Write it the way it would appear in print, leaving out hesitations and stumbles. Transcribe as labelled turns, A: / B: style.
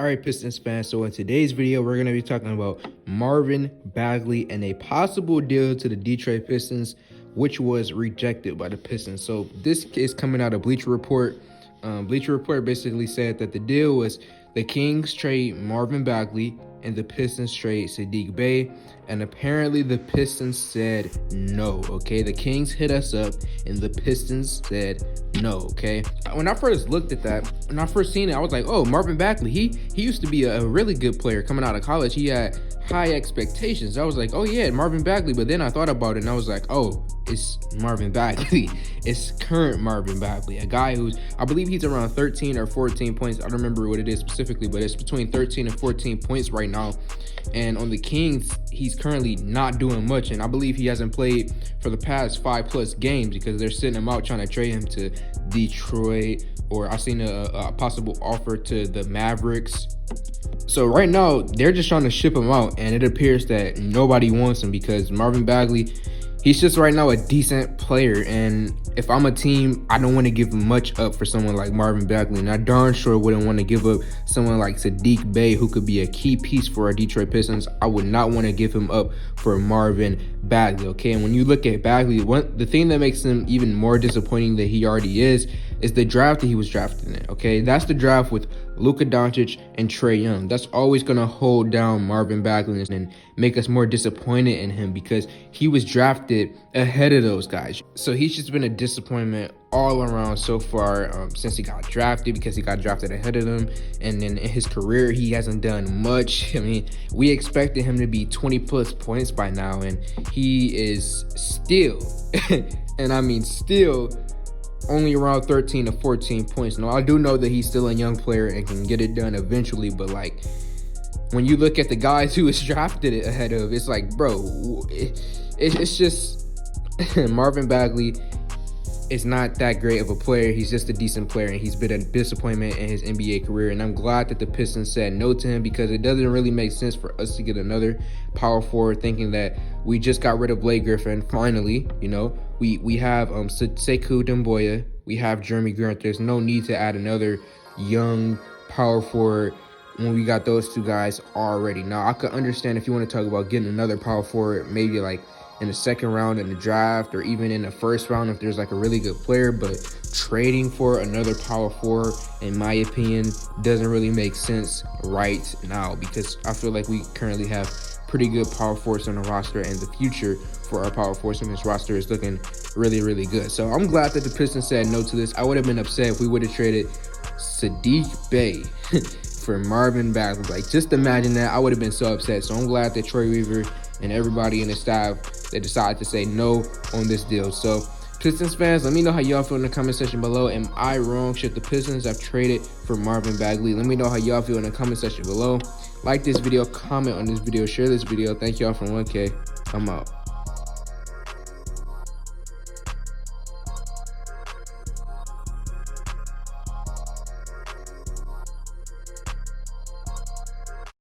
A: Alright, Pistons fans, so in today's video, we're going to be talking about Marvin Bagley and a possible deal to the Detroit Pistons, which was rejected by the Pistons. So this is coming out of Bleacher Report. Bleacher Report basically said that the deal was the Kings trade Marvin Bagley and the Pistons trade Saddiq Bey, and apparently the Pistons said no. Okay, the Kings hit us up and the Pistons said no. Okay, when I first looked at that, when I first seen it, I was like, oh, Marvin Bagley, he used to be a really good player coming out of college. He had high expectations. I was like, oh yeah, Marvin Bagley. But then I thought about it and I was like, oh, it's Marvin Bagley. It's current Marvin Bagley, a guy who's, I believe he's around 13 or 14 points. I don't remember what it is specifically, but it's between 13 and 14 points right now. And on the Kings, he's currently not doing much. And I believe he hasn't played for the past 5+ games because they're sitting him out trying to trade him to Detroit, or I've seen a possible offer to the Mavericks. So right now, they're just trying to ship him out, and it appears that nobody wants him because Marvin Bagley, he's just right now a decent player. And if I'm a team, I don't want to give much up for someone like Marvin Bagley. And I darn sure wouldn't want to give up someone like Saddiq Bey, who could be a key piece for our Detroit Pistons. I would not want to give him up for Marvin Bagley, okay? And when you look at Bagley, the thing that makes him even more disappointing than he already is the draft that he was drafted in, okay? That's the draft with Luka Doncic and Trae Young. That's always going to hold down Marvin Bagley and make us more disappointed in him because he was drafted ahead of those guys. So he's just been a disappointment all around so far since he got drafted, because he got drafted ahead of them. And then in his career, he hasn't done much. I mean, we expected him to be 20+ points by now, and he is still, and I mean still, only around 13 to 14 points. Now, I do know that he's still a young player and can get it done eventually, but like, when you look at the guys who was drafted ahead of, it's like, bro, it's just Marvin Bagley is not that great of a player. He's just a decent player, and he's been a disappointment in his NBA career. And I'm glad that the Pistons said no to him, because it doesn't really make sense for us to get another power forward, thinking that we just got rid of Blake Griffin. Finally, you know, we have Sekou Doumbouya, we have Jeremy Grant. There's no need to add another young power forward when we got those two guys already. Now, I could understand if you want to talk about getting another power forward, maybe like in the second round in the draft, or even in the first round if there's like a really good player, but trading for another power forward, in my opinion, doesn't really make sense right now, because I feel like we currently have pretty good power forwards on the roster, and the future for our power forwards on this roster is looking really, really good. So I'm glad that the Pistons said no to this. I would have been upset if we would have traded Saddiq Bey for Marvin Bagley. Like, just imagine that. I would have been so upset. So I'm glad that Troy Weaver and everybody in the staff, they decided to say no on this deal. So Pistons fans, let me know how y'all feel in the comment section below. Am I wrong? Should the Pistons have traded for Marvin Bagley? Let me know how y'all feel in the comment section below. Like this video, comment on this video, share this video. Thank y'all for 1K. I'm out.